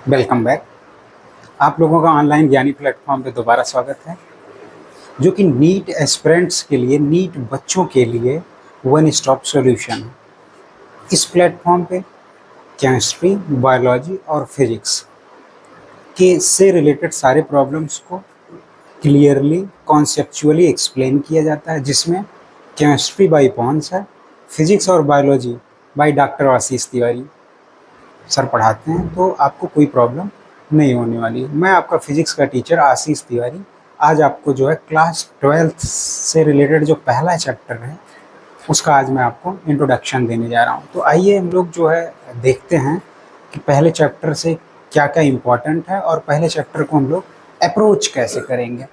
Welcome back. आप लोगों का ऑनलाइन ज्ञानी प्लेटफॉर्म पे दोबारा स्वागत है, जो कि नीट एस्पिरेंट्स के लिए, नीट बच्चों के लिए वन स्टॉप सॉल्यूशन है। इस प्लेटफॉर्म पे केमिस्ट्री, बायोलॉजी और फिजिक्स के से रिलेटेड सारे प्रॉब्लम्स को क्लियरली कॉन्सेप्चुअली एक्सप्लेन किया जाता है, जिसमें केमिस्ट्री बाई पॉन्स है, फिजिक्स और biology by doctor Ashish Tiwari sir पढ़ाते हैं। तो आपको कोई प्रॉब्लम नहीं होने वाली। मैं आपका फिजिक्स का टीचर आशीष तिवारी आज आपको जो है क्लास 12th से रिलेटेड जो पहला चैप्टर है उसका आज मैं आपको इंट्रोडक्शन देने जा रहा हूँ। तो आइए हम लोग जो है देखते हैं कि पहले चैप्टर से क्या क्या इम्पोर्टेंट है और पहले चैप्टर को हम लोग अप्रोच कैसे करेंगे।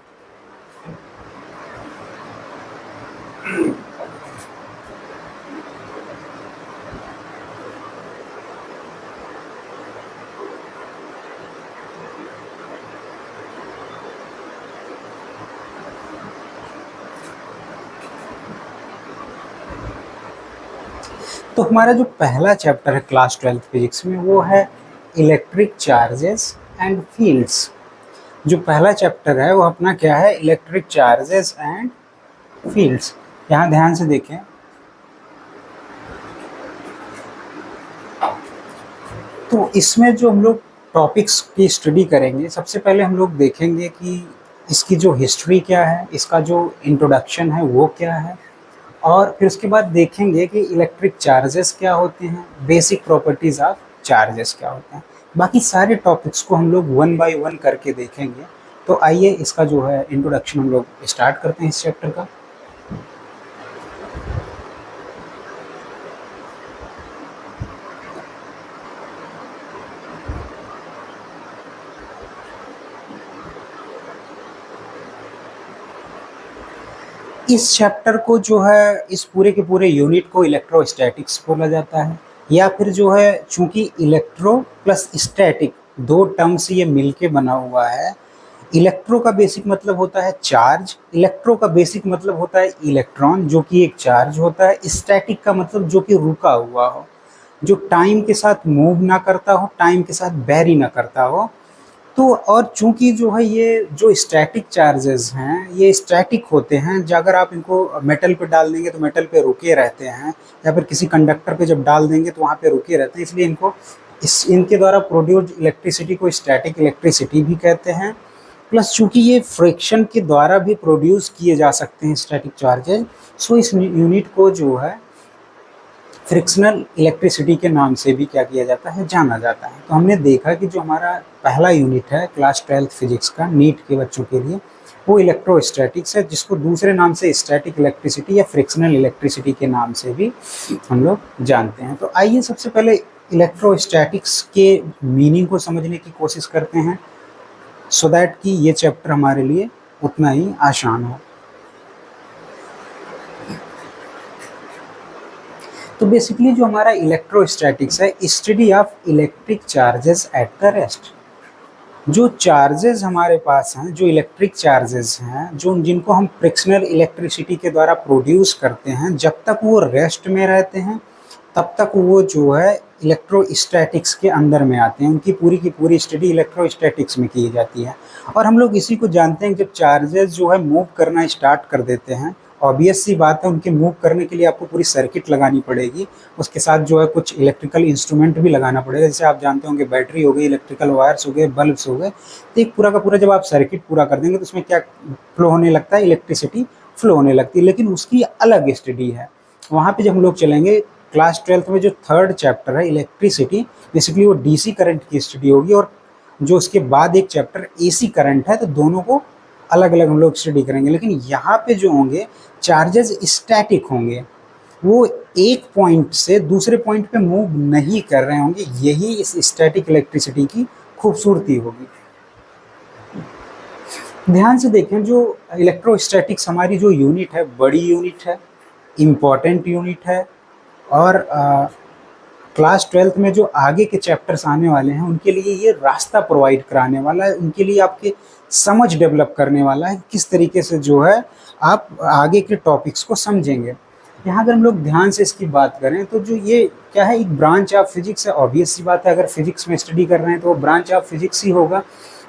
तो हमारा जो पहला चैप्टर है क्लास 12th फिजिक्स में वो है इलेक्ट्रिक चार्जेस एंड फील्ड्स। जो पहला चैप्टर है वो अपना क्या है, इलेक्ट्रिक चार्जेस एंड फील्ड्स। यहाँ ध्यान से देखें, तो इसमें जो हम लोग टॉपिक्स की स्टडी करेंगे, सबसे पहले हम लोग देखेंगे कि इसकी जो हिस्ट्री क्या है, इसका जो इंट्रोडक्शन है वो क्या है, और फिर उसके बाद देखेंगे कि इलेक्ट्रिक चार्जेस क्या होते हैं, बेसिक प्रॉपर्टीज ऑफ चार्जेस क्या होते हैं। बाकी सारे टॉपिक्स को हम लोग वन बाय वन करके देखेंगे। तो आइए इसका जो है इंट्रोडक्शन हम लोग स्टार्ट करते हैं इस चैप्टर का। इस चैप्टर को जो है, इस पूरे के पूरे यूनिट को इलेक्ट्रोस्टैटिक्स बोला जाता है, या फिर जो है चूंकि इलेक्ट्रो प्लस स्टैटिक दो टर्म से ये मिलके बना हुआ है। इलेक्ट्रो का बेसिक मतलब होता है चार्ज, इलेक्ट्रो का बेसिक मतलब होता है इलेक्ट्रॉन जो कि एक चार्ज होता है, स्टैटिक का मतलब जो कि रुका हुआ हो, जो टाइम के साथ मूव ना करता हो, टाइम के साथ वेरी ना करता हो। तो और चूंकि जो है ये जो स्टैटिक चार्जेस हैं ये स्टैटिक होते हैं, अगर आप इनको मेटल पे डाल देंगे तो मेटल पे रुके रहते हैं, या फिर किसी कंडक्टर पे जब डाल देंगे तो वहाँ पे रुके रहते हैं, इसलिए इनको इनके द्वारा प्रोड्यूस इलेक्ट्रिसिटी को स्टैटिक इलेक्ट्रिसिटी भी कहते हैं। प्लस चूंकि ये फ्रिक्शन के द्वारा भी प्रोड्यूस किए जा सकते हैं स्टैटिक चार्जेस, सो इस यूनिट को जो है फ्रिक्शनल इलेक्ट्रिसिटी के नाम से भी क्या किया जाता है, जाना जाता है। तो हमने देखा कि जो हमारा पहला यूनिट है क्लास 12th फिजिक्स का नीट के बच्चों के लिए, वो इलेक्ट्रोस्टैटिक्स है, जिसको दूसरे नाम से स्टैटिक इलेक्ट्रिसिटी या फ्रिक्शनल इलेक्ट्रिसिटी के नाम से भी हम लोग जानते हैं। तो आइए सबसे पहले इलेक्ट्रोस्टैटिक्स के मीनिंग को समझने की कोशिश करते हैं, सो दैट कि ये चैप्टर हमारे लिए उतना ही आसान हो। तो बेसिकली जो हमारा इलेक्ट्रोस्टैटिक्स है, study of electric charges at the rest. जो चार्जेस हमारे पास हैं, जो इलेक्ट्रिक चार्जेस हैं, जो जिनको हम फ्रिक्शनल इलेक्ट्रिसिटी के द्वारा प्रोड्यूस करते हैं, जब तक वो रेस्ट में रहते हैं तब तक वो जो है इलेक्ट्रोस्टैटिक्स के अंदर में आते हैं। उनकी पूरी की पूरी स्टडी इलेक्ट्रोस्टैटिक्स में की जाती है। और हम लोग इसी को जानते हैं, जब चार्जेस जो है मूव करना स्टार्ट कर देते हैं, ऑब्वियस सी बात है उनके मूव करने के लिए आपको पूरी सर्किट लगानी पड़ेगी, उसके साथ जो है कुछ इलेक्ट्रिकल इंस्ट्रूमेंट भी लगाना पड़ेगा। जैसे आप जानते होंगे बैटरी हो गई, इलेक्ट्रिकल वायर्स हो गए, बल्ब्स हो गए। तो एक पूरा का पूरा जब आप सर्किट पूरा कर देंगे तो उसमें क्या फ्लो होने लगता है, इलेक्ट्रिसिटी फ्लो होने लगती है। लेकिन उसकी अलग स्टडी है, वहाँ पे जब हम लोग चलेंगे क्लास 12th में जो थर्ड चैप्टर है इलेक्ट्रिसिटी, बेसिकली वो डीसी करंट की स्टडी होगी, और जो उसके बाद एक चैप्टर एसी करंट है, तो दोनों को अलग अलग हम लोग स्टडी करेंगे। लेकिन यहाँ पे जो होंगे चार्जेस स्टैटिक होंगे, वो एक पॉइंट से दूसरे पॉइंट पे मूव नहीं कर रहे होंगे। यही इस स्टैटिक इलेक्ट्रिसिटी की खूबसूरती होगी। ध्यान से देखें, जो इलेक्ट्रोस्टैटिक्स हमारी जो यूनिट है, बड़ी यूनिट है, इम्पॉर्टेंट यूनिट है, और क्लास 12th में जो आगे के चैप्टर्स आने वाले हैं उनके लिए ये रास्ता प्रोवाइड कराने वाला है, उनके लिए आपके समझ डेवलप करने वाला है, किस तरीके से जो है आप आगे के टॉपिक्स को समझेंगे। यहाँ अगर हम लोग ध्यान से इसकी बात करें तो जो ये क्या है, एक ब्रांच ऑफ फिजिक्स है। ऑब्वियस सी बात है, अगर फिजिक्स में स्टडी कर रहे हैं तो वो ब्रांच ऑफ फिजिक्स ही होगा,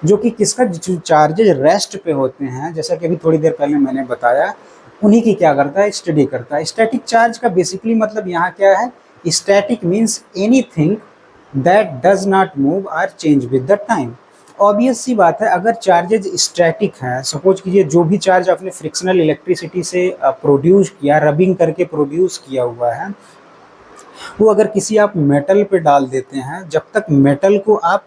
जो कि किसका, जो चार्जेज रेस्ट पे होते हैं, जैसा कि अभी थोड़ी देर पहले मैंने बताया, उन्हीं की क्या करता है, स्टडी करता है। स्टैटिक चार्ज का बेसिकली मतलब यहाँ क्या है, static means anything that does not move और change with the time. Obvious सी बात है, अगर चार्जेज स्टैटिक हैं, सपोज कीजिए जो भी चार्ज आपने फ्रिक्शनल इलेक्ट्रिसिटी से प्रोड्यूस किया, रबिंग करके प्रोड्यूस किया हुआ है, वो अगर किसी आप मेटल पे डाल देते हैं, जब तक मेटल को आप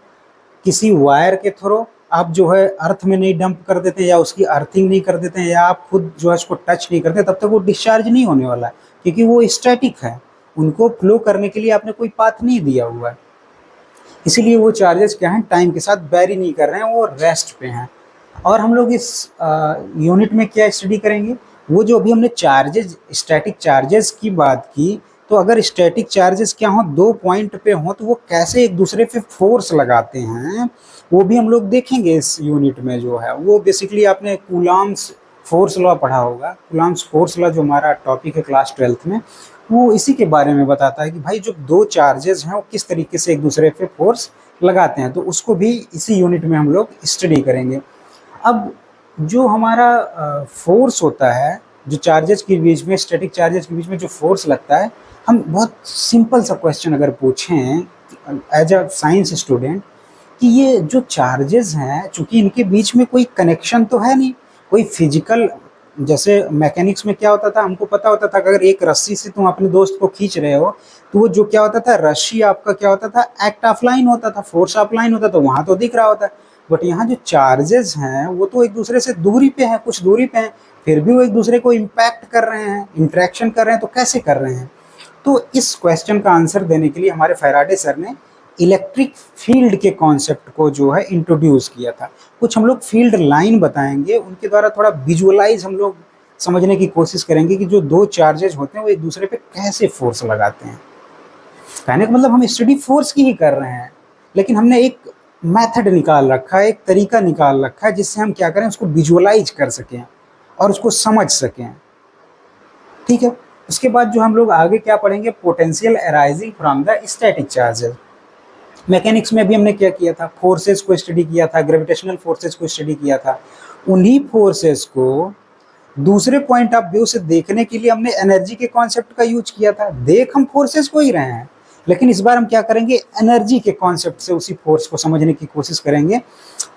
किसी वायर के थ्रू आप जो है अर्थ में नहीं डंप कर देते या उसकी अर्थिंग नहीं कर देते हैं, या आप खुद जो है उसको टच नहीं करते, तब तक वो डिस्चार्ज नहीं होने वाला है, क्योंकि वो स्टैटिक है। उनको फ्लो करने के लिए आपने कोई पाथ नहीं दिया हुआ है, इसीलिए वो चार्जेस क्या हैं, टाइम के साथ वेरी नहीं कर रहे हैं, वो रेस्ट पे हैं। और हम लोग इस यूनिट में क्या स्टडी करेंगे, वो जो अभी हमने चार्जेस, स्टैटिक चार्जेस की बात की, तो अगर स्टैटिक चार्जेस क्या हो, दो पॉइंट पे हो, तो वो कैसे एक दूसरे पे फोर्स लगाते हैं, वो भी हम लोग देखेंगे इस यूनिट में। जो है वो बेसिकली आपने कूलॉम्स फोर्स लॉ पढ़ा होगा। कूलॉम्स फोर्स लॉ जो हमारा टॉपिक है क्लास 12th में, वो इसी के बारे में बताता है कि भाई जो दो चार्जेस हैं वो किस तरीके से एक दूसरे पे फोर्स लगाते हैं, तो उसको भी इसी यूनिट में हम लोग स्टडी करेंगे। अब जो हमारा फोर्स होता है, जो चार्जेस के बीच में, स्टैटिक चार्जेस के बीच में जो फोर्स लगता है, हम बहुत सिंपल सा क्वेश्चन अगर पूछें एज अ साइंस स्टूडेंट, कि ये जो चार्जेस हैं, चूंकि इनके बीच में कोई कनेक्शन तो है नहीं, कोई फिजिकल, जैसे मैकेनिक्स में क्या होता था, हमको पता होता था कि अगर एक रस्सी से तुम अपने दोस्त को खींच रहे हो, तो वो जो क्या होता था, रस्सी आपका क्या होता था, एक्ट ऑफलाइन होता था, फोर्स ऑफलाइन होता था, वहां तो दिख रहा होता है। बट यहाँ जो चार्जेस हैं वो तो एक दूसरे से दूरी पे हैं, कुछ दूरी पे हैं, फिर भी वो एक दूसरे को इम्पैक्ट कर रहे हैं, इंट्रैक्शन कर रहे हैं, तो कैसे कर रहे हैं। तो इस क्वेश्चन का आंसर देने के लिए हमारे फैराडे सर ने इलेक्ट्रिक फील्ड के कॉन्सेप्ट को जो है इंट्रोड्यूस किया था। कुछ हम लोग फील्ड लाइन बताएंगे, उनके द्वारा थोड़ा विजुअलाइज हम लोग समझने की कोशिश करेंगे कि जो दो चार्जेज होते हैं वो एक दूसरे पे कैसे फोर्स लगाते हैं। कहने का मतलब हम स्टडी फोर्स की ही कर रहे हैं, लेकिन हमने एक मेथड निकाल रखा है, एक तरीका निकाल रखा है, जिससे हम क्या करें, उसको विजुअलाइज कर सकें और उसको समझ सकें। ठीक है, उसके बाद जो हम लोग आगे क्या पढ़ेंगे, potential arising from the static charges. Mechanics में भी हमने क्या किया था, फोर्सेस को स्टडी किया था, ग्रेविटेशनल फोर्सेस को स्टडी किया था। उन्हीं फोर्सेस को दूसरे पॉइंट ऑफ व्यू से देखने के लिए हमने एनर्जी के कॉन्सेप्ट का यूज किया था। देख हम फोर्सेस को ही रहे हैं, लेकिन इस बार हम क्या करेंगे, एनर्जी के कॉन्सेप्ट से उसी फोर्स को समझने की कोशिश करेंगे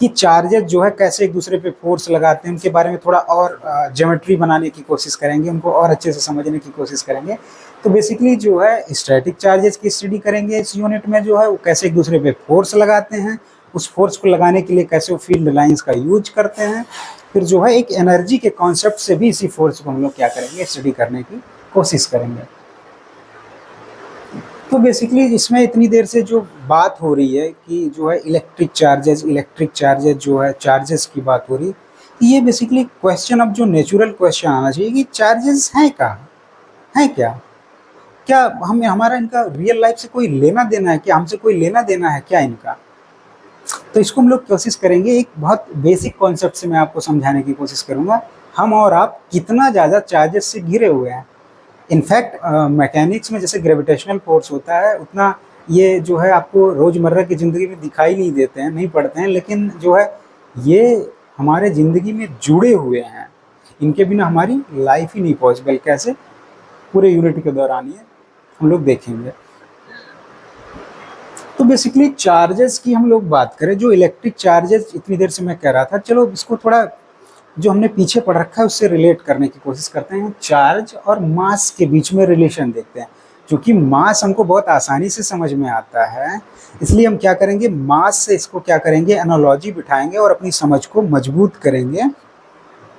कि चार्जेस जो है कैसे एक दूसरे पे फोर्स लगाते हैं, उनके बारे में थोड़ा और ज्योमेट्री बनाने की कोशिश करेंगे, उनको और अच्छे से समझने की कोशिश करेंगे। तो बेसिकली जो है स्टैटिक चार्जेस की स्टडी करेंगे इस यूनिट में, जो है वो कैसे एक दूसरे पे फोर्स लगाते हैं, उस फोर्स को लगाने के लिए कैसे वो फील्ड लाइंस का यूज करते हैं, फिर जो है एक एनर्जी के कॉन्सेप्ट से भी इसी फोर्स को हम लोग क्या करेंगे, स्टडी करने की कोशिश करेंगे। तो बेसिकली इसमें इतनी देर से जो बात हो रही है कि जो है इलेक्ट्रिक चार्जेस जो है चार्जेस की बात हो रही है, ये बेसिकली क्वेश्चन, अब जो नेचुरल क्वेश्चन आना चाहिए कि चार्जेस हैं कहाँ, हैं क्या, क्या हमें, हमारा इनका रियल लाइफ से कोई लेना देना है क्या, हमसे कोई लेना देना है क्या इनका। तो इसको हम लोग कोशिश करेंगे, एक बहुत बेसिक कॉन्सेप्ट से मैं आपको समझाने की कोशिश करूँगा। हम और आप कितना ज़्यादा चार्जेस से घिरे हुए हैं। इनफैक्ट मैकेनिक्स में जैसे ग्रेविटेशनल फोर्स होता है, उतना ये जो है आपको रोज़मर्रा की ज़िंदगी में दिखाई नहीं देते हैं, नहीं पड़ते हैं, लेकिन जो है ये हमारे ज़िंदगी में जुड़े हुए हैं। इनके बिना हमारी लाइफ ही नहीं पॉसिबल। कैसे, पूरे यूनिट के दौरान ये हम लोग देखेंगे। तो बेसिकली चार्जेस की हम लोग बात करें, जो इलेक्ट्रिक चार्जेस इतनी देर से मैं कह रहा था, चलो इसको थोड़ा जो हमने पीछे पढ़ रखा है उससे रिलेट करने की कोशिश करते हैं। चार्ज और मास के बीच में रिलेशन देखते हैं। क्योंकि मास हमको बहुत आसानी से समझ में आता है, इसलिए हम क्या करेंगे, मास से इसको क्या करेंगे, एनालॉजी बिठाएंगे और अपनी समझ को मजबूत करेंगे,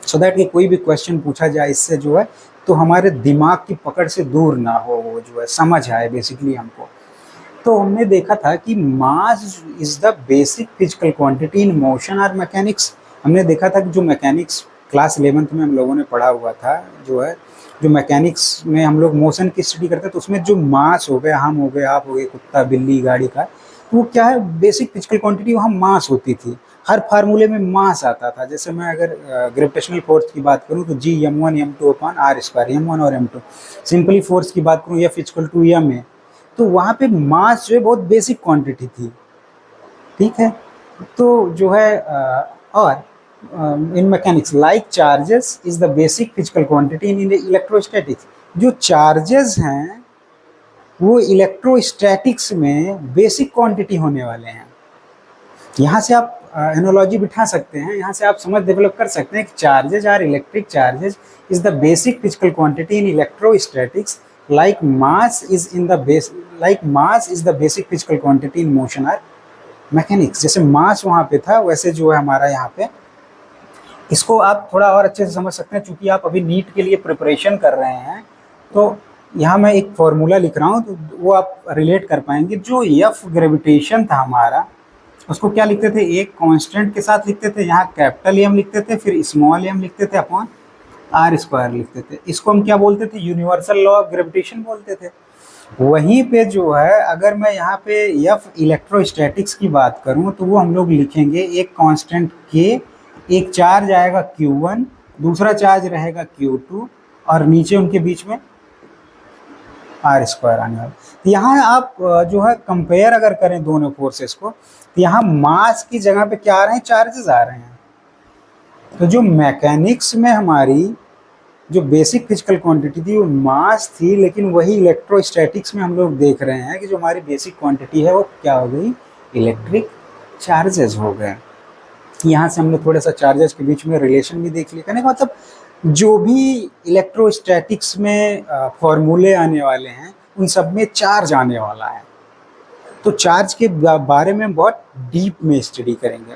सो दैट कि कोई भी क्वेश्चन पूछा जाए इससे जो है तो हमारे दिमाग की पकड़ से दूर ना हो, वो जो है समझ आए बेसिकली हमको। तो हमने देखा था कि mass is the basic physical quantity in motion और मैकेनिक्स। हमने देखा था कि जो मैकेनिक्स क्लास 11th में हम लोगों ने पढ़ा हुआ था, जो है जो मैकेनिक्स में हम लोग मोशन की स्टडी करते हैं, तो उसमें जो मास हो गया, हम हो गए, आप हो गए, कुत्ता बिल्ली गाड़ी का, तो वो क्या है, बेसिक फिजिकल क्वांटिटी वहाँ मास होती थी, हर फार्मूले में मास आता था। जैसे मैं अगर ग्रेविटेशनल फोर्स की बात करूँ तो G m1 m2 upon are square, m1 और m2। सिंपली फोर्स की बात करूँ F इक्वल टू m है, तो वहाँ पे मास जो है बहुत बेसिक क्वांटिटी थी, ठीक है। तो जो है और in mechanics like charges is the basic physical quantity in electrostatics. जो चार्जेस हैं वो इलेक्ट्रोस्टैटिक्स में बेसिक क्वांटिटी होने वाले हैं। यहाँ से आप एनालॉजी बिठा सकते हैं, यहाँ से आप समझ डेवलप कर सकते हैं कि charges are electric charges is the basic physical quantity in electrostatics like mass is the basic physical quantity in motion or mechanics। जैसे मास वहाँ पे था वैसे जो है हमारा यहाँ पे, इसको आप थोड़ा और अच्छे से समझ सकते हैं। चूंकि आप अभी नीट के लिए प्रिपरेशन कर रहे हैं तो यहाँ मैं एक फॉर्मूला लिख रहा हूँ, तो वो आप रिलेट कर पाएंगे। जो एफ ग्रेविटेशन था हमारा, उसको क्या लिखते थे, एक कांस्टेंट के साथ लिखते थे, यहाँ कैपिटल एम लिखते थे, फिर स्मॉल एम लिखते थे अपॉन आर स्क्वायर लिखते थे। इसको हम क्या बोलते थे, यूनिवर्सल लॉ ऑफ ग्रेविटेशन बोलते थे। वहीं पे जो है अगर मैं यहाँ पे एफ इलेक्ट्रोस्टैटिक्स की बात करूँ तो वो हम लोग लिखेंगे एक कांस्टेंट के, एक चार्ज आएगा Q1, दूसरा चार्ज रहेगा Q2 और नीचे उनके बीच में आर स्क्वायर आने वाला। तो यहाँ आप जो है कंपेयर अगर करें दोनों फोर्सेस को, तो यहाँ मास की जगह पे क्या आ रहे हैं, चार्जेस आ रहे हैं। तो जो मैकेनिक्स में हमारी जो बेसिक फिजिकल क्वांटिटी थी वो मास थी, लेकिन वही इलेक्ट्रोस्टैटिक्स में हम लोग देख रहे हैं कि जो हमारी बेसिक क्वांटिटी है वो क्या हो गई, इलेक्ट्रिक चार्जेस हो गए। यहाँ से हमने थोड़ा सा चार्जेस के बीच में रिलेशन भी देख लिया। कहने का मतलब जो भी इलेक्ट्रोस्टैटिक्स में फॉर्मूले आने वाले हैं उन सब में चार्ज आने वाला है। तो चार्ज के बारे में बहुत डीप में स्टडी करेंगे।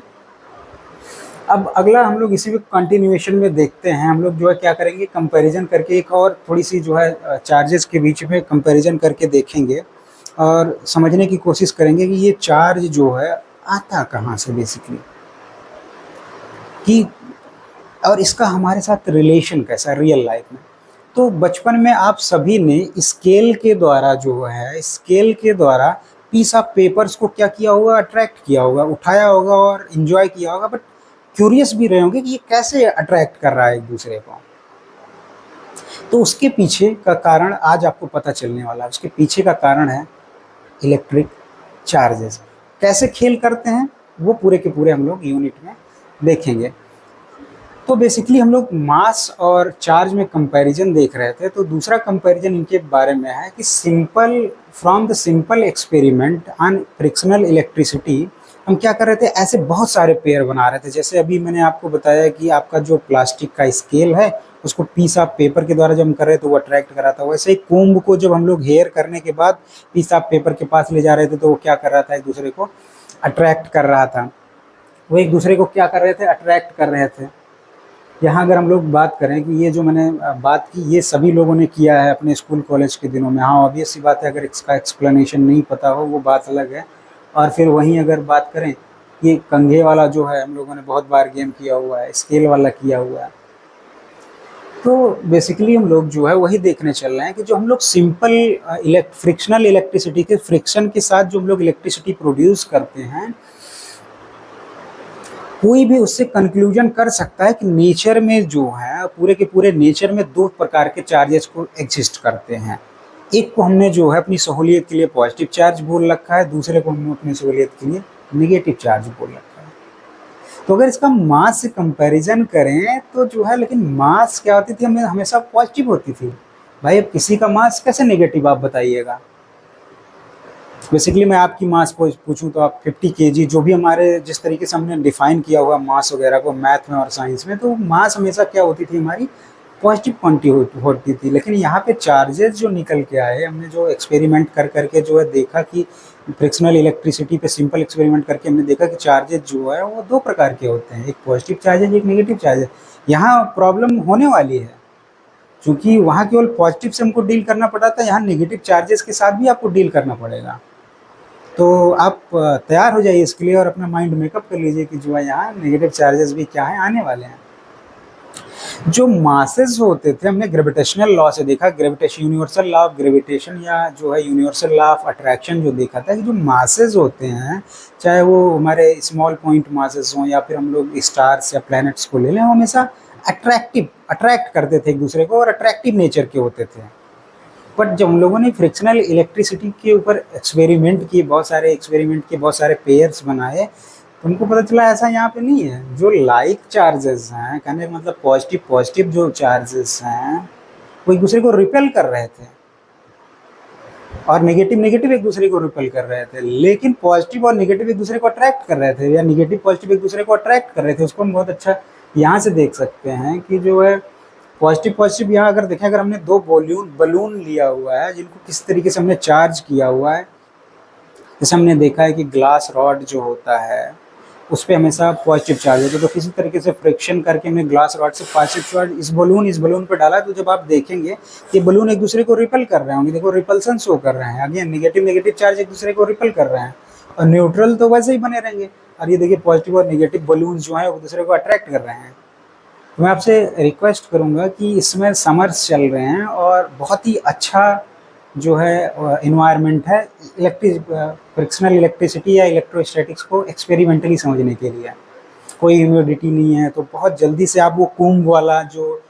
अब अगला हम लोग इसी में कंटिन्यूएशन में देखते हैं। हम लोग जो है क्या करेंगे, कंपैरिजन करके एक और थोड़ी सी जो है चार्जेस के बीच में कंपैरिजन करके देखेंगे और समझने की कोशिश करेंगे कि ये चार्ज जो है आता कहाँ से बेसिकली, कि और इसका हमारे साथ रिलेशन कैसा है रियल लाइफ में। तो बचपन में आप सभी ने स्केल के द्वारा जो है, स्केल के द्वारा पीस ऑफ पेपर्स को क्या किया होगा, अट्रैक्ट किया होगा, उठाया होगा और एंजॉय किया होगा, बट क्यूरियस भी रहे होंगे कि ये कैसे अट्रैक्ट कर रहा है एक दूसरे को। तो उसके पीछे का कारण आज आपको पता चलने वाला है। उसके पीछे का कारण है इलेक्ट्रिक चार्जेस। कैसे खेल करते हैं वो पूरे के पूरे हम लोग यूनिट में देखेंगे। तो बेसिकली हम लोग मास और चार्ज में कंपैरिजन देख रहे थे। तो दूसरा कंपैरिजन इनके बारे में है कि from the simple experiment on frictional electricity हम क्या कर रहे थे, ऐसे बहुत सारे पेयर बना रहे थे। जैसे अभी मैंने आपको बताया कि आपका जो प्लास्टिक का स्केल है उसको पीस ऑफ पेपर के द्वारा जब हम कर रहे थे तो वो अट्रैक्ट कर रहा था। वैसे ही कोम्ब को जब हम लोग हेयर करने के बाद पीस ऑफ पेपर के पास ले जा रहे थे तो वो क्या कर रहा था, एक दूसरे को अट्रैक्ट कर रहा था। वो एक दूसरे को क्या कर रहे थे, अट्रैक्ट कर रहे थे। यहाँ अगर हम लोग बात करें कि ये जो मैंने बात की ये सभी लोगों ने किया है अपने स्कूल कॉलेज के दिनों में। हाँ, ऑब्वियस सी बात है, अगर इसका एक्सप्लेनेशन नहीं पता हो वो बात अलग है। और फिर वहीं अगर बात करें, ये कंघे वाला जो है हम लोगों ने बहुत बार गेम किया हुआ है, स्केल वाला किया हुआ है। तो बेसिकली हम लोग जो है वही देखने चल रहे हैं कि जो हम लोग सिंपल फ्रिक्शनल इलेक्ट्रिसिटी के फ्रिक्शन के साथ जो हम लोग इलेक्ट्रिसिटी प्रोड्यूस करते हैं, कोई भी उससे कंक्लूजन कर सकता है कि नेचर में जो है पूरे के पूरे नेचर में दो प्रकार के चार्जेस को एग्जिस्ट करते हैं। एक को हमने जो है अपनी सहूलियत के लिए पॉजिटिव चार्ज बोल रखा है, दूसरे को हमने अपनी सहूलियत के लिए नेगेटिव चार्ज बोल रखा है। तो अगर इसका मास से कंपैरिजन करें तो जो है, लेकिन मास क्या होती थी, हमें हमेशा पॉजिटिव होती थी। भाई अब किसी का मास कैसे नेगेटिव आप बताइएगा। बेसिकली मैं आपकी मास पूछूं तो आप 50 kg, जो भी हमारे जिस तरीके से हमने डिफाइन किया हुआ मास वगैरह को मैथ में और साइंस में, तो मास हमेशा क्या होती थी, हमारी पॉजिटिव क्वांटिटी होती थी। लेकिन यहाँ पे चार्जेस जो निकल के आए, हमने जो एक्सपेरिमेंट कर करके जो है देखा कि फ्रिक्शनल इलेक्ट्रिसिटी पे सिंपल एक्सपेरिमेंट करके हमने देखा कि चार्जेस जो है वो दो प्रकार के होते हैं, एक पॉजिटिव चार्जेस, एक नेगेटिव चार्जेस। यहाँ प्रॉब्लम होने वाली है क्योंकि वहाँ केवल पॉजिटिव से हमको डील करना पड़ा था, यहाँ नेगेटिव चार्जेस के साथ भी आपको डील करना पड़ेगा। तो आप तैयार हो जाइए इसके लिए और अपना माइंड मेकअप कर लीजिए कि जो है यहाँ नेगेटिव चार्जेस भी क्या है, आने वाले हैं। जो मासेस होते थे, हमने ग्रेविटेशनल लॉ से देखा, gravitation, universal law of gravitation या जो है यूनिवर्सल लॉ ऑफ अट्रैक्शन जो देखा था कि जो मासेस होते हैं, चाहे वो हमारे स्मॉल पॉइंट मासेस हों या फिर हम लोग स्टार्स या प्लैनेट्स को ले लें, वो हमेशा अट्रैक्ट करते थे एक दूसरे को और अट्रैक्टिव नेचर के होते थे। बट जब हम लोगों ने फ्रिक्शनल इलेक्ट्रिसिटी के ऊपर एक्सपेरिमेंट किए, बहुत सारे पेयर्स बनाए, तो उनको पता चला ऐसा यहाँ पे नहीं है। जो लाइक चार्जेस हैं, कहने का मतलब पॉजिटिव पॉजिटिव जो चार्जेस हैं वो एक दूसरे को रिपेल कर रहे थे और नेगेटिव नेगेटिव एक दूसरे को रिपेल कर रहे थे, लेकिन पॉजिटिव और नेगेटिव एक दूसरे को अट्रैक्ट कर रहे थे, या नेगेटिव पॉजिटिव एक दूसरे को अट्रैक्ट कर रहे थे। उसको हम बहुत अच्छा यहाँ से देख सकते हैं कि जो है पॉजिटिव पॉजिटिव, यहाँ अगर देखें, अगर हमने दो बलून लिया हुआ है जिनको किस तरीके से हमने चार्ज किया हुआ है, जैसे हमने देखा है कि ग्लास रॉड जो होता है उस पर हमेशा पॉजिटिव चार्ज होता है, तो किसी तरीके से फ्रिक्शन करके हमने ग्लास रॉड से पॉजिटिव चार्ज इस बलून पर डाला, तो जब आप देखेंगे कि बलून एक दूसरे को रिपल कर रहे होंगे, देखो रिपल्सन शो कर रहे हैं, अगेन नेगेटिव चार्ज एक दूसरे को रिपल कर रहे हैं, और न्यूट्रल तो वैसे ही बने रहेंगे। और ये देखिए पॉजिटिव और नेगेटिव बलून जो है वो दूसरे को अट्रैक्ट कर रहे हैं। तो मैं आपसे रिक्वेस्ट करूँगा कि इसमें समर्स चल रहे हैं और बहुत ही अच्छा जो है इन्वायरमेंट है फ्रिक्शनल इलेक्ट्रिसिटी या इलेक्ट्रोस्टैटिक्स को एक्सपेरिमेंटली समझने के लिए। कोई ह्यूमिडिटी नहीं है, तो बहुत जल्दी से आप वो कुंभ वाला जो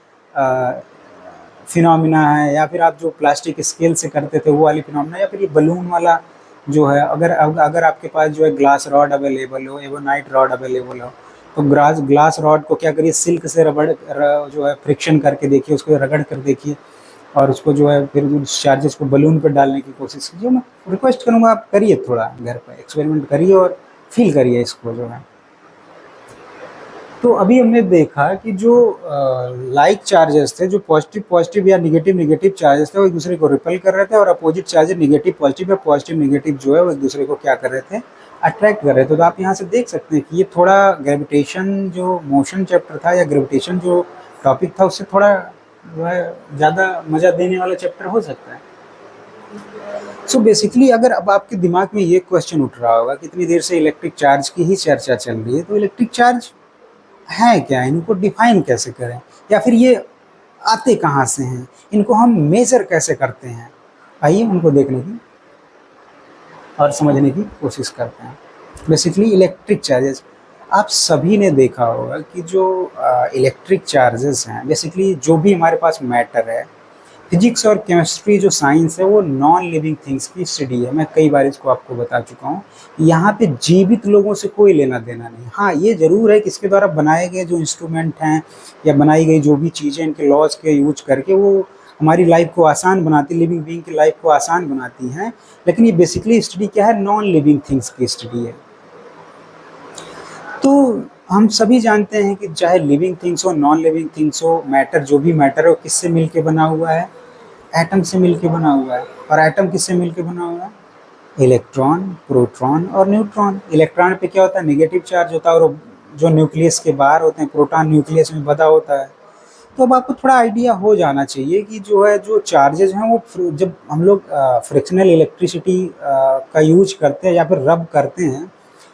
फिनोमिना है, या फिर आप जो प्लास्टिक स्केल से करते थे वो वाली फिनोमिना, या फिर ये बलून वाला जो है, अगर आपके पास जो है ग्लास रॉड अवेलेबल हो, एवोनाइट रॉड अवेलेबल हो, तो ग्लास रॉड को क्या करिए, सिल्क से जो है फ्रिक्शन करके देखिए, उसको रगड़ कर देखिए, और उसको जो है फिर उस चार्जेस को बलून पर डालने की कोशिश कीजिए। मैं रिक्वेस्ट करूँगा आप करिए, थोड़ा घर पर एक्सपेरिमेंट करिए और फील करिए इसको जो है। तो अभी हमने देखा कि जो लाइक चार्जेस थे, जो पॉजिटिव या नेगेटिव चार्जेस थे, वो एक दूसरे को रिपेल कर रहे थे, और अपोजिट चार्जेस नेगेटिव पॉजिटिव या पॉजिटिव नेगेटिव जो है वो एक दूसरे को क्या कर रहे थे, अट्रैक्ट कर रहे थे। तो आप यहाँ से देख सकते हैं कि ये थोड़ा ग्रेविटेशन जो मोशन चैप्टर था या ग्रेविटेशन जो टॉपिक था उससे थोड़ा जो है ज़्यादा मज़ा देने वाला चैप्टर हो सकता है। सो बेसिकली अगर अब आपके दिमाग में ये क्वेश्चन उठ रहा होगा कि इतनी देर से इलेक्ट्रिक चार्ज की ही चर्चा चल रही है, तो इलेक्ट्रिक चार्ज है क्या, इनको डिफाइन कैसे करें, या फिर ये आते कहाँ से हैं, इनको हम मेजर कैसे करते हैं। आइए उनको देखने की और समझने की कोशिश करते हैं। बेसिकली इलेक्ट्रिक चार्जेस, आप सभी ने देखा होगा कि जो इलेक्ट्रिक चार्जेस हैं, बेसिकली जो भी हमारे पास मैटर है, फिजिक्स और केमिस्ट्री जो साइंस है वो नॉन लिविंग थिंग्स की स्टडी है। मैं कई बार इसको आपको बता चुका हूँ। यहाँ पे जीवित लोगों से कोई लेना देना नहीं। हाँ, ये ज़रूर है कि इसके द्वारा बनाए गए जो इंस्ट्रूमेंट हैं या बनाई गई जो भी चीज़ें, इनके लॉज के यूज करके वो हमारी लाइफ को आसान बनाती, लिविंग बीइंग की लाइफ को आसान बनाती हैं। लेकिन ये बेसिकली स्टडी क्या है, नॉन लिविंग थिंग्स की स्टडी है। तो हम सभी जानते हैं कि चाहे लिविंग थिंग्स हो, नॉन लिविंग थिंग्स हो, मैटर जो भी मैटर हो किससे मिलके बना हुआ है, एटम से मिलके बना हुआ है। और एटम किससे मिलके बना हुआ है, इलेक्ट्रॉन, प्रोटॉन और न्यूट्रॉन। इलेक्ट्रॉन पे क्या होता है, नेगेटिव चार्ज होता है, और जो न्यूक्लियस के बाहर होते हैं प्रोटॉन न्यूक्लियस में बंधा होता है। तो अब आपको थोड़ा आइडिया हो जाना चाहिए कि जो है जो चार्जेज हैं वो जब हम लोग फ्रिक्शनल इलेक्ट्रिसिटी का यूज करते हैं या फिर रब करते हैं,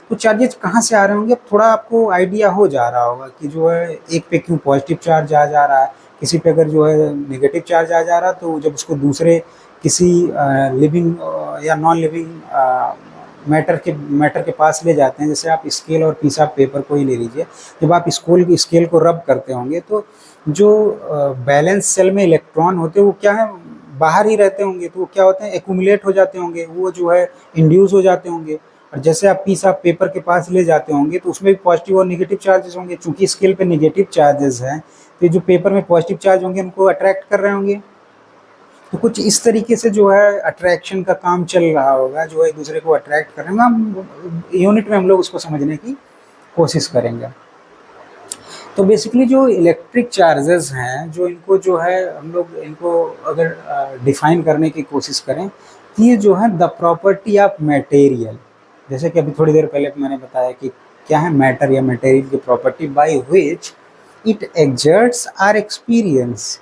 तो चार्जेज कहाँ से आ रहे होंगे। अब थोड़ा आपको आइडिया हो जा रहा होगा कि जो है एक पे क्यों पॉजिटिव चार्ज आ जा रहा है, किसी पे अगर जो है नेगेटिव चार्ज आ जा रहा है, तो जब उसको दूसरे किसी लिविंग या नॉन लिविंग मैटर के पास ले जाते हैं, जैसे आप स्केल और पीस ऑफ पेपर को ही ले लीजिए, जब आप स्केल को रब करते होंगे तो जो बैलेंस सेल में इलेक्ट्रॉन होते हैं वो क्या है, बाहर ही रहते होंगे, तो वो क्या होते हैं, एक्यूमुलेट हो जाते होंगे, वो जो है इंड्यूस हो जाते होंगे। और जैसे आप पीस ऑफ पेपर के पास ले जाते होंगे तो उसमें भी पॉजिटिव और नेगेटिव चार्जेस होंगे। चूंकि स्केल पे नेगेटिव चार्जेस हैं, तो जो पेपर में पॉजिटिव चार्ज होंगे उनको अट्रैक्ट कर रहे होंगे। तो कुछ इस तरीके से जो है अट्रैक्शन का काम चल रहा होगा, जो एक दूसरे को अट्रैक्ट कर रहे होंगे। हम यूनिट में हम लोग उसको समझने की कोशिश करेंगे। तो बेसिकली जो इलेक्ट्रिक चार्जेस हैं, जो इनको जो है हम लोग इनको अगर डिफाइन करने की कोशिश करें, तो ये जो है द प्रॉपर्टी ऑफ मटेरियल, जैसे कि अभी थोड़ी देर पहले मैंने बताया कि क्या है मैटर या मटेरियल की property, by which it exerts our experience.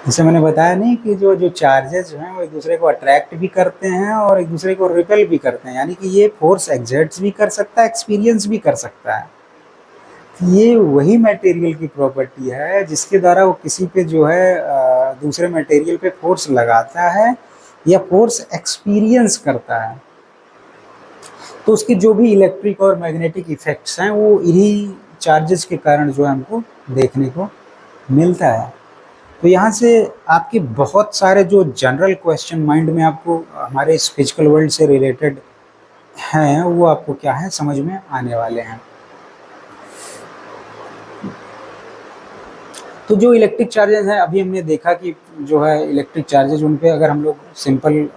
जैसे मैंने बताया नहीं कि जो चार्जेस हैं वो एक दूसरे को अट्रैक्ट भी करते हैं और एक दूसरे को रिपेल भी करते हैं, यानी कि ये फोर्स एक्सर्ट्स भी कर सकता है, एक्सपीरियंस भी कर सकता है। ये वही मटेरियल की प्रॉपर्टी है जिसके द्वारा वो किसी पे जो है दूसरे मटेरियल पे फोर्स लगाता है या फोर्स एक्सपीरियंस करता है, तो उसकी जो भी इलेक्ट्रिक और मैग्नेटिक इफेक्ट्स हैं वो इन्हीं चार्जेस के कारण जो है हमको देखने को मिलता है। तो यहाँ से आपके बहुत सारे जो जनरल क्वेश्चन माइंड में आपको हमारे इस फिजिकल वर्ल्ड से रिलेटेड हैं वो आपको क्या है समझ में आने वाले हैं। तो जो इलेक्ट्रिक चार्जेस हैं अभी हमने देखा कि जो है इलेक्ट्रिक चार्जेस उन पे अगर हम लोग सिंपल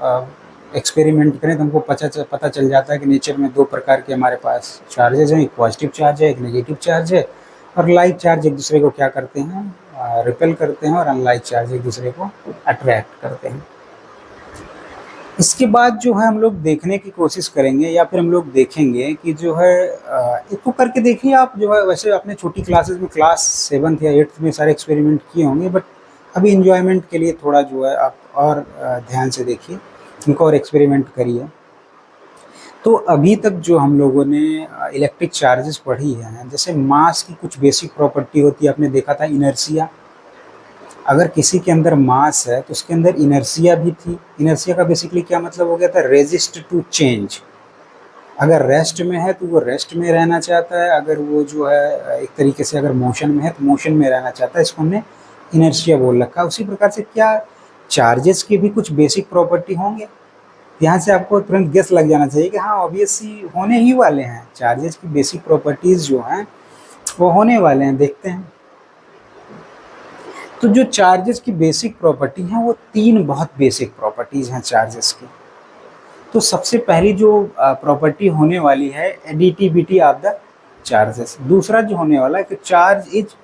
एक्सपेरिमेंट करें तो हमको पता चल जाता है कि नेचर में दो प्रकार के हमारे पास चार्जेस हैं, एक पॉजिटिव चार्ज है, एक नेगेटिव चार्ज है। और लाइक चार्ज एक दूसरे को क्या करते हैं, रिपेल करते हैं, और अनलाइक चार्ज एक दूसरे को अट्रैक्ट करते हैं। इसके बाद जो है हम लोग देखने की कोशिश करेंगे या फिर हम लोग देखेंगे कि जो है इसको करके देखिए आप, जो है वैसे अपने छोटी क्लासेस में क्लास 7th या 8th में सारे एक्सपेरिमेंट किए होंगे, बट अभी इन्जॉयमेंट के लिए थोड़ा जो है आप और ध्यान से देखिए, इनको और एक्सपेरिमेंट करिए। तो अभी तक जो हम लोगों ने इलेक्ट्रिक चार्जेस पढ़ी हैं, जैसे मास की कुछ बेसिक प्रॉपर्टी होती है, आपने देखा था इनर्शिया। अगर किसी के अंदर मास है तो उसके अंदर इनर्शिया भी थी। इनर्शिया का बेसिकली क्या मतलब हो गया था, रेजिस्ट टू चेंज। अगर रेस्ट में है तो वो रेस्ट में रहना चाहता है, अगर वो जो है एक तरीके से अगर मोशन में है तो मोशन में रहना चाहता है, इसको हमने इनर्शिया बोल रखा। उसी प्रकार से क्या चार्जेस की भी कुछ बेसिक प्रॉपर्टी होंगे, यहाँ से आपको तुरंत गेस लग जाना चाहिए कि हाँ ऑब्वियसली होने ही वाले हैं, चार्जेस की बेसिक प्रॉपर्टीज़ जो हैं वो होने वाले हैं। देखते हैं। तो जो चार्जेस की बेसिक प्रॉपर्टी हैं वो 3 बहुत बेसिक प्रॉपर्टीज़ हैं चार्जेस की। तो सबसे पहली जो प्रॉपर्टी होने वाली है एडिटिविटी ऑफ द चार्जेस। दूसरा जो होने वाला है कि चार्ज इज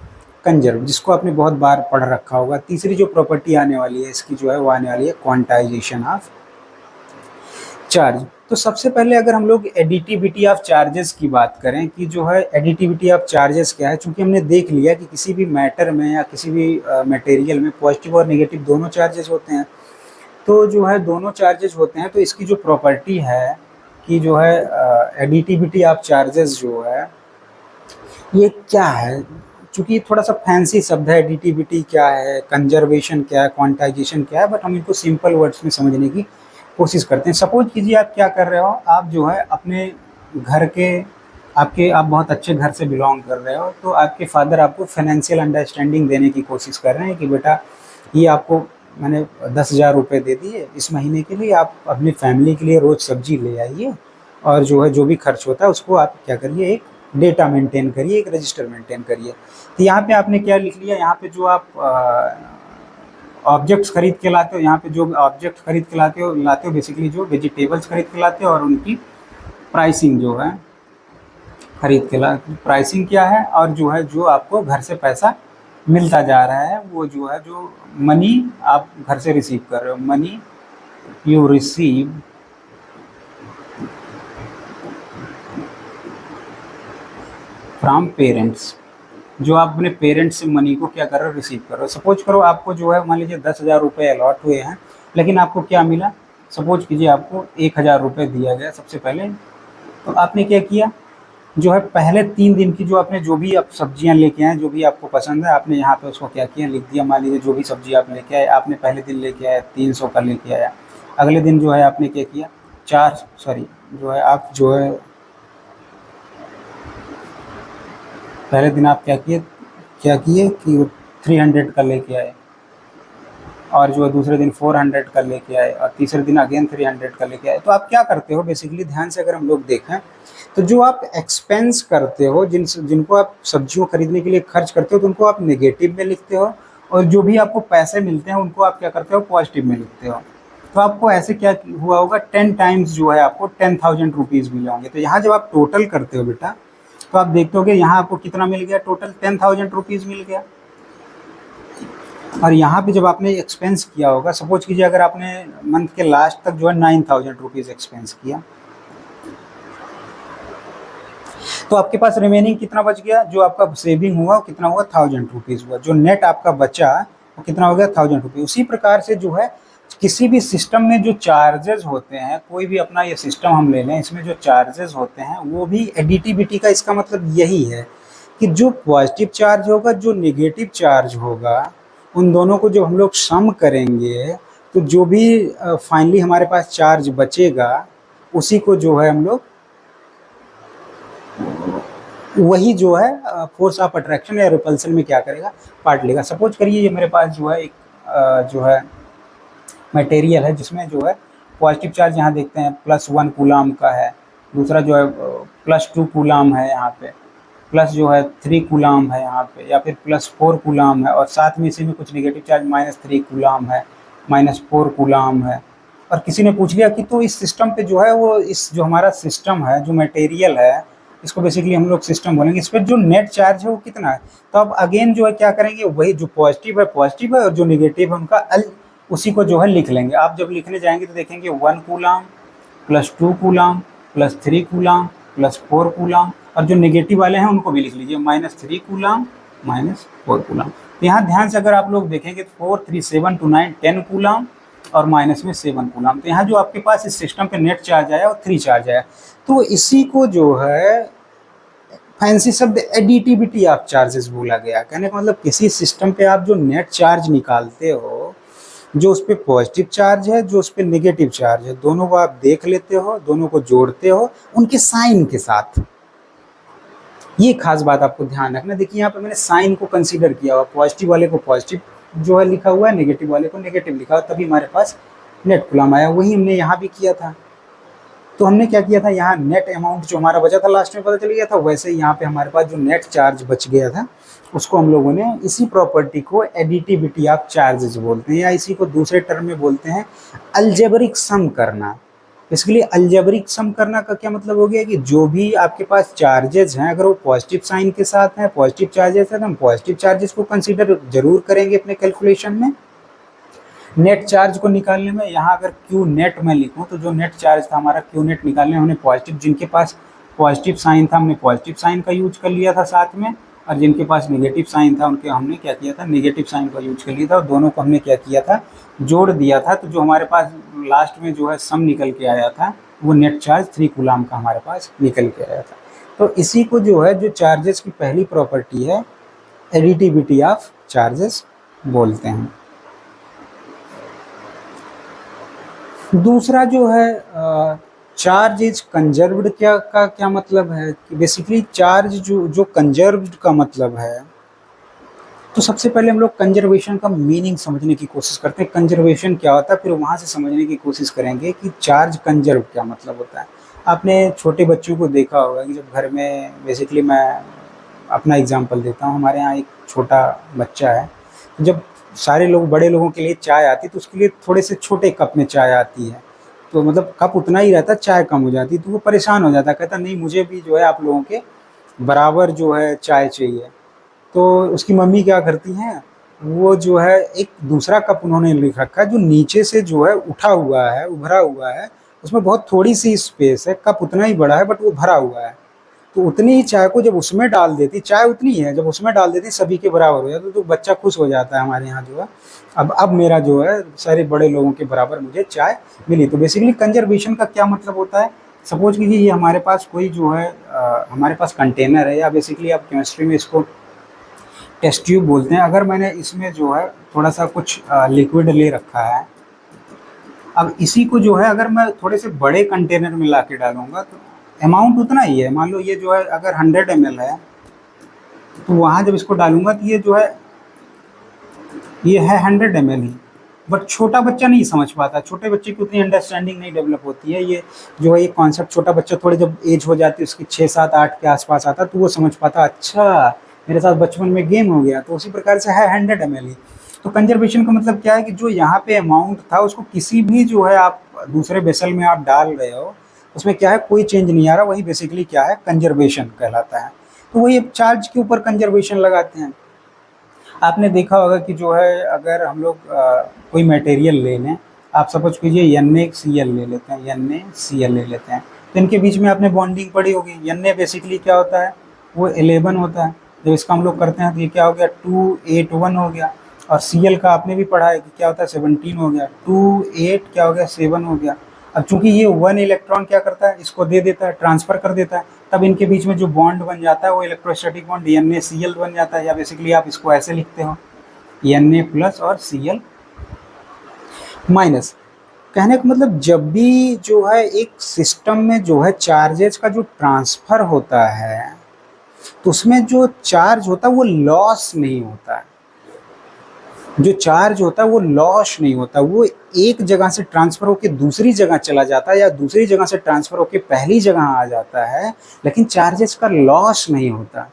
कंजर्व, जिसको आपने बहुत बार पढ़ रखा होगा। तीसरी जो प्रॉपर्टी आने वाली है इसकी जो है वो आने वाली है क्वांटाइजेशन ऑफ चार्ज। तो सबसे पहले अगर हम लोग एडिटिविटी ऑफ चार्जेस की बात करें कि जो है एडिटिविटी ऑफ चार्जेस क्या है, चूंकि हमने देख लिया कि किसी भी मैटर में या किसी भी मटेरियल में पॉजिटिव और नेगेटिव दोनों चार्जेस होते हैं। तो जो है दोनों चार्जेस होते हैं, तो इसकी जो प्रॉपर्टी है कि जो है एडिटिविटी ऑफ चार्जेस जो है ये क्या है, चूँकि थोड़ा सा फैंसी शब्द है, एडिटिविटी क्या है, कंजर्वेशन क्या है, क्वांटाइजेशन क्या है, बट हम इनको सिंपल वर्ड्स में समझने की कोशिश करते हैं। सपोज कीजिए आप क्या कर रहे हो, आप जो है अपने घर के आप बहुत अच्छे घर से बिलोंग कर रहे हो, तो आपके फादर आपको फाइनेंशियल अंडरस्टैंडिंग देने की कोशिश कर रहे हैं कि बेटा ये आपको मैंने 10,000 रुपये दे दिए इस महीने के लिए, आप अपनी फैमिली के लिए रोज़ सब्जी ले आइए, और जो है जो भी खर्च होता है उसको आप क्या करिए, एक डेटा मेंटेन करिए, एक रजिस्टर मेंटेन करिए। तो यहाँ पे आपने क्या लिख लिया, यहाँ पे जो आप ऑब्जेक्ट्स खरीद के लाते हो, यहाँ पे जो ऑब्जेक्ट खरीद के लाते हो बेसिकली जो वेजिटेबल्स खरीद के लाते हो, और उनकी प्राइसिंग जो है खरीद के प्राइसिंग क्या है, और जो है जो आपको घर से पैसा मिलता जा रहा है वो जो है जो मनी आप घर से रिसीव कर रहे हो, money you receive from parents, जो आप अपने पेरेंट्स से मनी को क्या कर रहे हो, रिसीव कर रहे हो। सपोज करो आपको जो है मान लीजिए 10,000 रुपये अलॉट हुए हैं, लेकिन आपको क्या मिला, सपोज कीजिए आपको 1,000 रुपये दिया गया सबसे पहले। तो आपने क्या किया, जो है पहले 3 दिन की जो आपने जो भी आप सब्जियां लेके आए, जो भी आपको पसंद है, आपने यहाँ पे उसको क्या किया, लिख दिया। मान लीजिए जो भी सब्जी आप लेके आए, आपने पहले दिन लेके आया 300 का लेके आया, अगले दिन जो है आपने क्या किया, जो है आप जो है पहले दिन आप क्या किए कि 300 का लेके आए, और जो है दूसरे दिन 400 का लेके आए, और तीसरे दिन अगेन 300 का लेके आए। तो आप क्या करते हो बेसिकली, ध्यान से अगर हम लोग देखें तो जो आप एक्सपेंस करते हो, जिनको आप सब्जियों खरीदने के लिए खर्च करते हो, तो उनको आप नेगेटिव में लिखते हो, और जो भी आपको पैसे मिलते हैं उनको आप क्या करते हो, पॉजिटिव में लिखते हो। तो आपको ऐसे क्या हुआ होगा, 10 टाइम्स जो है आपको 10,000 रुपीज़ मिले होंगे। तो यहाँ जब आप टोटल करते हो बेटा, तो आप देखते हो कि यहाँ आपको कितना मिल गया, टोटल 10,000 रुपीज़ मिल गया। और यहाँ पे जब आपने एक्सपेंस किया होगा, सपोज कीजिए अगर आपने मंथ के लास्ट तक जो है 9,000 रुपीज़ एक्सपेंस किया, तो आपके पास रिमेनिंग कितना बच गया, जो आपका सेविंग हुआ वो कितना हुआ, 1,000 रुपीज़ हुआ। जो नेट आपका बचा वो कितना हो गया, 1,000 रुपीज़। उसी प्रकार से जो है किसी भी सिस्टम में जो चार्जेस होते हैं, कोई भी अपना ये सिस्टम हम ले लें, इसमें जो चार्जेस होते हैं वो भी एडिटिविटी का इसका मतलब यही है कि जो पॉजिटिव चार्ज होगा, जो नेगेटिव चार्ज होगा, उन दोनों को जब हम लोग सम करेंगे तो जो भी फाइनली हमारे पास चार्ज बचेगा उसी को जो है हम लोग वही जो है फोर्स ऑफ अट्रैक्शन या रिपल्सन में क्या करेगा, पार्ट लेगा। सपोज करिए ये मेरे पास जो है एक जो है मटेरियल है जिसमें जो है पॉजिटिव चार्ज यहाँ देखते हैं +1 कूलाम का है, दूसरा जो है +2 कूलाम है यहाँ पे, प्लस जो है 3 कूलाम है यहाँ पे, या फिर +4 कूलाम है, और साथ में इसी में कुछ नेगेटिव चार्ज -3 कूलाम है, -4 कूलाम है। और किसी ने पूछ लिया कि तो इस सिस्टम पे जो है वो इस जो हमारा सिस्टम है, जो मटेरियल है, इसको बेसिकली हम लोग सिस्टम बोलेंगे, इस पर जो नेट चार्ज है वो कितना है। तो अब अगेन जो है क्या करेंगे, वही जो पॉजिटिव है और जो नेगेटिव है उनका उसी को जो है लिख लेंगे। आप जब लिखने जाएंगे तो देखेंगे 1 कूलाम +2 कूलाम +3 कूलाम +4 कूलाम, और जो नेगेटिव वाले हैं उनको भी लिख लीजिए -3 कूलाम -4 कूलाम। तो यहाँ ध्यान से अगर आप लोग देखेंगे तो 4 3 7 2 9 10 कूलाम और माइनस में 7 कूलाम। तो यहाँ जो आपके पास इस सिस्टम पे नेट चार्ज आया वो 3 चार्ज आया। तो इसी को जो है फैंसी शब्द एडिटिविटी ऑफ चार्जेस बोला गया। कहने का मतलब किसी सिस्टम पे आप जो नेट चार्ज निकालते हो, जो उस पर पॉजिटिव चार्ज है, जो उस पर नेगेटिव चार्ज है, दोनों को आप देख लेते हो, दोनों को जोड़ते हो उनके साइन के साथ। ये खास बात आपको ध्यान रखना। देखिए यहाँ पे मैंने साइन को कंसीडर किया हुआ, पॉजिटिव वाले को पॉजिटिव जो है लिखा हुआ है, नेगेटिव वाले को नेगेटिव लिखा हुआ, तभी हमारे पास नेट कूलाम आया। वही हमने यहाँ भी किया था। तो हमने क्या किया था, यहाँ नेट अमाउंट जो हमारा बचा था लास्ट में पता चल गया था, वैसे ही यहाँ पे हमारे पास जो नेट चार्ज बच गया था उसको हम लोगों ने, इसी प्रॉपर्टी को एडिटिविटी ऑफ चार्जेस बोलते हैं, या इसी को दूसरे टर्म में बोलते हैं अलजेब्रिक सम करना। इसके लिए अलजेब्रिक सम करना का क्या मतलब हो गया कि जो भी आपके पास चार्जेस हैं, अगर वो पॉजिटिव साइन के साथ हैं, पॉजिटिव चार्जेस हैं, तो हम पॉजिटिव चार्जेस को कंसीडर जरूर करेंगे अपने कैलकुलेशन में। नेट चार्ज को निकालने में यहाँ अगर क्यू नेट में लिखूँ तो जो नेट चार्ज था हमारा, क्यू नेट निकालने में हमने पॉजिटिव, जिनके पास पॉजिटिव साइन था हमने पॉजिटिव साइन का यूज कर लिया था साथ में, और जिनके पास नेगेटिव साइन था उनके हमने क्या किया था, नेगेटिव साइन का यूज कर लिया था, और दोनों को हमने क्या किया था, जोड़ दिया था। तो जो हमारे पास लास्ट में जो है सम निकल के आया था वो नेट चार्ज 3 कूलाम का हमारे पास निकल के आया था। तो इसी को जो है, जो चार्जेस की पहली प्रॉपर्टी है, एडिटिविटी ऑफ चार्जेस बोलते हैं। दूसरा जो है चार्ज इज कंजर्व्ड, क्या मतलब है कि बेसिकली चार्ज जो कंजर्व्ड का मतलब है। तो सबसे पहले हम लोग कंजर्वेशन का मीनिंग समझने की कोशिश करते हैं, कंजर्वेशन क्या होता है, फिर वहाँ से समझने की कोशिश करेंगे कि चार्ज कंजर्व क्या मतलब होता है। आपने छोटे बच्चों को देखा होगा कि जब घर में, बेसिकली मैं अपना एग्जांपल देता हूँ, हमारे यहाँ एक छोटा बच्चा है, जब सारे लोग, बड़े लोगों के लिए चाय आती तो उसके लिए थोड़े से छोटे कप में चाय आती है, तो मतलब कप उतना ही रहता, चाय कम हो जाती, तो वो परेशान हो जाता, कहता नहीं मुझे भी जो है आप लोगों के बराबर जो है चाय चाहिए। तो उसकी मम्मी क्या करती हैं, वो जो है एक दूसरा कप उन्होंने लिख रखा है जो नीचे से जो है उठा हुआ है, उभरा हुआ है, उसमें बहुत थोड़ी सी स्पेस है, कप उतना ही बड़ा है बट वो भरा हुआ है। तो उतनी ही चाय को जब उसमें डाल देती, चाय उतनी है, जब उसमें डाल देती सभी के बराबर हो जाता, तो बच्चा खुश हो जाता है हमारे यहाँ जो है, अब मेरा जो है सारे बड़े लोगों के बराबर मुझे चाय मिली। तो बेसिकली कंजर्वेशन का क्या मतलब होता है, सपोज कीजिए ये हमारे पास कोई जो है हमारे पास कंटेनर है, या बेसिकली आप केमिस्ट्री में इसको टेस्ट ट्यूब बोलते हैं। अगर मैंने इसमें जो है थोड़ा सा कुछ लिक्विड ले रखा है, अब इसी को जो है अगर मैं थोड़े से बड़े कंटेनर में ला के डालूंगा तो अमाउंट उतना ही है। मान लो ये जो है अगर 100 ml है, तो वहाँ जब इसको डालूंगा तो ये जो है ये है 100 ml ही, बट छोटा बच्चा नहीं समझ पाता, छोटे बच्चे की उतनी अंडरस्टैंडिंग नहीं डेवलप होती है। ये जो है ये कॉन्सेप्ट छोटा बच्चा थोड़ी जब एज हो जाती है उसकी 6 7 8 के आसपास आता, तो वो समझ पाता, अच्छा मेरे साथ बचपन में गेम हो गया। तो उसी प्रकार से है 100 ml ही। तो कंजर्वेशन का मतलब क्या है कि जो यहाँ पे अमाउंट था उसको किसी भी जो है आप दूसरे वेसल में आप डाल रहे हो, उसमें क्या है कोई चेंज नहीं आ रहा, वही बेसिकली क्या है कंजर्वेशन कहलाता है। तो वही चार्ज के ऊपर कंजर्वेशन लगाते हैं। आपने देखा होगा कि जो है अगर हम लोग कोई मटेरियल ले लें, आप सपोज कीजिए NaCl ले लेते हैं, NaCl ले लेते हैं, तो इनके बीच में आपने बॉन्डिंग पढ़ी होगी। Na बेसिकली क्या होता है, वो 11 होता है, जब इसका हम लोग करते हैं तो ये क्या हो गया 281 हो गया। और Cl का आपने भी पढ़ा है कि क्या होता है 17 हो गया, 2 8 क्या हो गया 7 हो गया। अब चूंकि ये 1 इलेक्ट्रॉन क्या करता है, इसको दे देता है, ट्रांसफर कर देता है, तब इनके बीच में जो बॉन्ड बन जाता है वो इलेक्ट्रोस्टैटिक बॉन्ड NaCl बन जाता है, या बेसिकली आप इसको ऐसे लिखते हो Na+ और Cl-। कहने का मतलब जब भी जो है एक सिस्टम में जो है चार्जेस का जो ट्रांसफर होता है तो उसमें जो चार्ज होता है वो लॉस नहीं होता है, जो चार्ज होता है वो लॉस नहीं होता, वो एक जगह से ट्रांसफर होकर दूसरी जगह चला जाता है या दूसरी जगह से ट्रांसफर होकर पहली जगह आ जाता है, लेकिन चार्जेस का लॉस नहीं होता।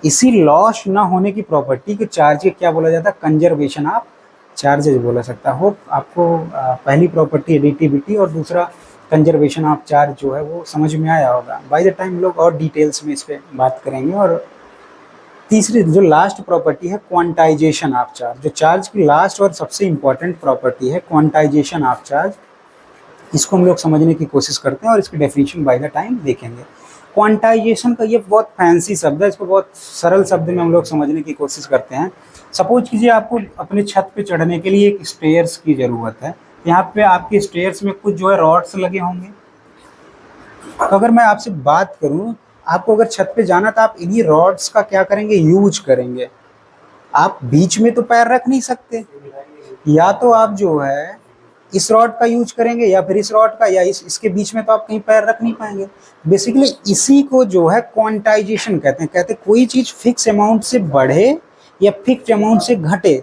इसी लॉस ना होने की प्रॉपर्टी के चार्ज के क्या बोला जाता है, कंजर्वेशन ऑफ चार्जेस बोला सकता है। होप आपको पहली प्रॉपर्टी एडिटिविटी और दूसरा कंजर्वेशन ऑफ चार्ज जो है वो समझ में आया होगा। बाय द टाइम लोग और डिटेल्स में इस पर बात करेंगे। और तीसरी जो लास्ट प्रॉपर्टी है क्वांटाइजेशन ऑफ चार्ज, जो चार्ज की लास्ट और सबसे इंपॉर्टेंट प्रॉपर्टी है क्वांटाइजेशन ऑफ चार्ज, इसको हम लोग समझने की कोशिश करते हैं और इसकी डेफिनेशन बाय द टाइम देखेंगे। क्वांटाइजेशन का ये बहुत फैंसी शब्द है, इसको बहुत सरल शब्द में हम लोग समझने की कोशिश करते हैं। सपोज कीजिए आपको अपने छत पे चढ़ने के लिए एक स्टेयर्स की ज़रूरत है, यहाँ पे आपके स्टेयर्स में कुछ जो है रॉड्स लगे होंगे। तो अगर मैं आपसे बात करूँ, आपको अगर छत पे जाना तो आप इन्हीं रॉड्स का क्या करेंगे, यूज करेंगे। आप बीच में तो पैर रख नहीं सकते, या तो आप जो है इस रॉड का यूज करेंगे या फिर इस रॉड का, या इसके बीच में तो आप कहीं पैर रख नहीं पाएंगे। बेसिकली इसी को जो है क्वांटाइजेशन कहते हैं। कहते हैं कोई चीज फिक्स अमाउंट से बढ़े या फिक्स अमाउंट से घटे,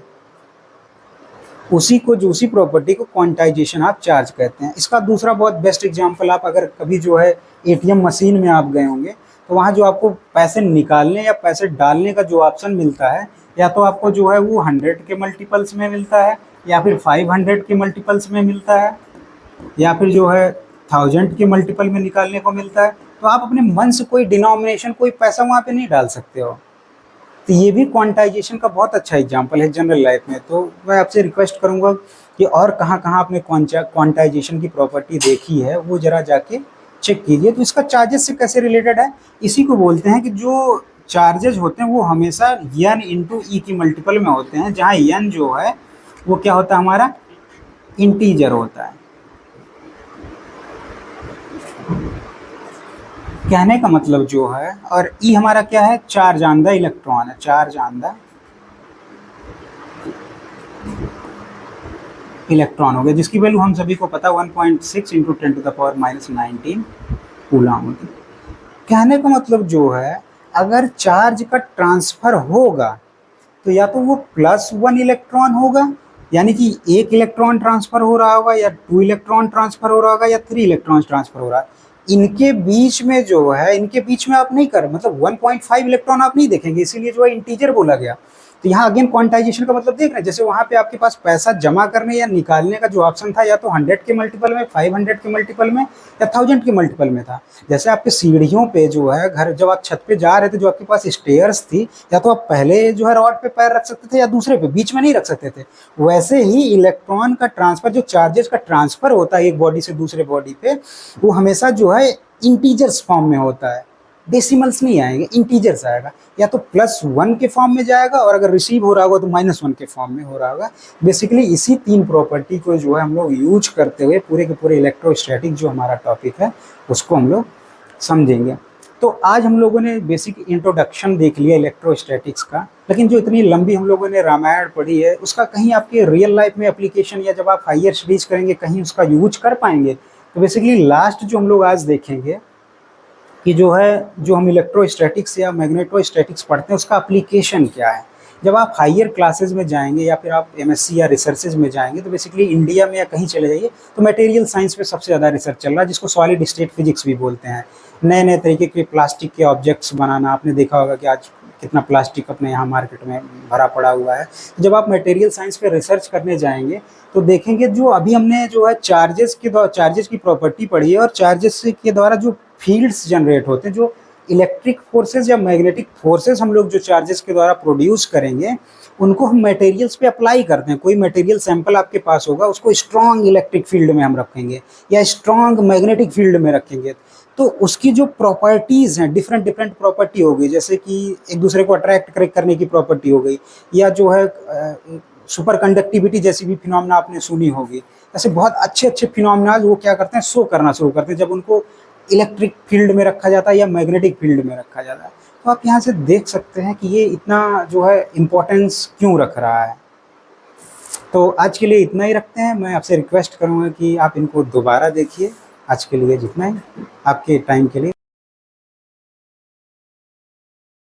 उसी प्रॉपर्टी को क्वांटाइजेशन ऑफ चार्ज कहते हैं। इसका दूसरा बहुत बेस्ट एग्जांपल, आप अगर कभी जो है ATM मशीन में आप गए होंगे तो वहाँ जो आपको पैसे निकालने या पैसे डालने का जो ऑप्शन मिलता है, या तो आपको जो है वो 100 के मल्टीपल्स में मिलता है, या फिर 500 के मल्टीपल्स में मिलता है, या फिर जो है 1000 के मल्टीपल में निकालने को मिलता है। तो आप अपने मन से कोई डिनोमिनेशन, कोई पैसा वहाँ पे नहीं डाल सकते हो। तो ये भी क्वांटाइजेशन का बहुत अच्छा एग्जांपल है जनरल लाइफ में। तो मैं आपसे रिक्वेस्ट करूँगा कि और कहाँ आपने क्वांटाइजेशन की प्रॉपर्टी देखी है वो जरा जाके चेक कीजिए। तो इसका चार्जेस से कैसे रिलेटेड है, इसी को बोलते हैं कि जो चार्जेज होते हैं वो हमेशा n इंटू ई की मल्टीपल में होते हैं, जहाँ n जो है वो क्या होता है, हमारा इंटीजर होता है। कहने का मतलब जो है, और ई हमारा क्या है, चार्ज ऑन द इलेक्ट्रॉन है, चार्ज ऑन द इलेक्ट्रॉन हो गया, जिसकी वैल्यू हम सभी को पता 1.6 इंटू 10⁻⁻19 कूलम होती। कहने का मतलब जो है, अगर चार्ज का ट्रांसफर होगा तो या तो वो +1 इलेक्ट्रॉन होगा, यानी कि 1 इलेक्ट्रॉन ट्रांसफर हो रहा होगा, या 2 इलेक्ट्रॉन ट्रांसफर हो रहा होगा, या 3 इलेक्ट्रॉन ट्रांसफर हो रहा है। इनके बीच में जो है, इनके बीच में आप नहीं कर, मतलब 1.5 इलेक्ट्रॉन आप नहीं देखेंगे, इसीलिए जो है इंटीजर बोला गया। तो यहाँ अगेन क्वांटाइजेशन का मतलब देख रहे हैं, जैसे वहाँ पे आपके पास पैसा जमा करने या निकालने का जो ऑप्शन था, या तो 100 के मल्टीपल में, 500 के मल्टीपल में, या 1000 के मल्टीपल में था। जैसे आपके सीढ़ियों पे जो है, घर जब आप छत पे जा रहे थे, जो आपके पास स्टेयर्स थी, या तो आप पहले जो है रॉड पे पैर रख सकते थे या दूसरे पे, बीच में नहीं रख सकते थे। वैसे ही इलेक्ट्रॉन का ट्रांसफर, जो चार्जेस का ट्रांसफर होता है एक बॉडी से दूसरे बॉडी पे, वो हमेशा जो है इंटीजर्स फॉर्म में होता है, डेसिमल्स नहीं आएंगे, इंटीजर्स आएगा। या तो +1 के फॉर्म में जाएगा, और अगर रिसीव हो रहा होगा तो -1 के फॉर्म में हो रहा होगा। बेसिकली इसी 3 प्रॉपर्टी को जो है हम लोग यूज करते हुए पूरे के पूरे इलेक्ट्रोस्टैटिक जो हमारा टॉपिक है उसको हम लोग समझेंगे। तो आज हम लोगों ने बेसिक इंट्रोडक्शन देख लिया इलेक्ट्रोस्टैटिक्स का, लेकिन जो इतनी लंबी हम लोगों ने रामायण पढ़ी है, उसका कहीं आपके रियल लाइफ में एप्लीकेशन, या जब आप हायर स्टडीज करेंगे कहीं उसका यूज कर पाएंगे। तो बेसिकली लास्ट जो हम लोग आज देखेंगे कि जो है, जो हम इलेक्ट्रोस्टैटिक्स या मैग्नेटोस्टैटिक्स पढ़ते हैं उसका एप्लीकेशन क्या है। जब आप हायर क्लासेस में जाएंगे या फिर आप MSc या रिसर्चेज में जाएंगे, तो बेसिकली इंडिया में या कहीं चले जाइए तो मटेरियल साइंस पे सबसे ज़्यादा रिसर्च चल रहा है, जिसको सॉलिड स्टेट फिजिक्स भी बोलते हैं। नए नए तरीके के प्लास्टिक के ऑब्जेक्ट्स बनाना, आपने देखा होगा कि आज कितना प्लास्टिक अपने यहाँ मार्केट में भरा पड़ा हुआ है। तो जब आप मटेरियल साइंस पे रिसर्च करने जाएंगे तो देखेंगे, जो अभी हमने जो है चार्जेस की प्रॉपर्टी पढ़ी है, और चार्जेस के द्वारा जो फील्ड्स जनरेट होते हैं, जो इलेक्ट्रिक फोर्सेस या मैग्नेटिक फोर्सेस हम लोग जो चार्जेस के द्वारा प्रोड्यूस करेंगे, उनको हम मटेरियल्स पे अप्लाई करते हैं। कोई मटेरियल सैंपल आपके पास होगा, उसको स्ट्रॉन्ग इलेक्ट्रिक फील्ड में हम रखेंगे या स्ट्रॉन्ग मैग्नेटिक फील्ड में रखेंगे, तो उसकी जो प्रॉपर्टीज़ हैं, डिफरेंट प्रॉपर्टी होगी, जैसे कि एक दूसरे को अट्रैक्ट करने की प्रॉपर्टी हो गई, या जो है सुपर कंडक्टिविटी जैसी भी फिनोमेना आपने सुनी होगी, ऐसे बहुत अच्छे अच्छे फिनोमेना वो क्या करते हैं, शो करना शुरू करते हैं जब उनको इलेक्ट्रिक फील्ड में रखा जाता है या मैग्नेटिक फील्ड में रखा जाता है। तो आप यहाँ से देख सकते हैं कि ये इतना जो है इम्पोर्टेंस क्यों रख रहा है। तो आज के लिए इतना ही रखते हैं। मैं आपसे रिक्वेस्ट करूँगा कि आप इनको दोबारा देखिए। आज के लिए जितना ही, आपके टाइम के लिए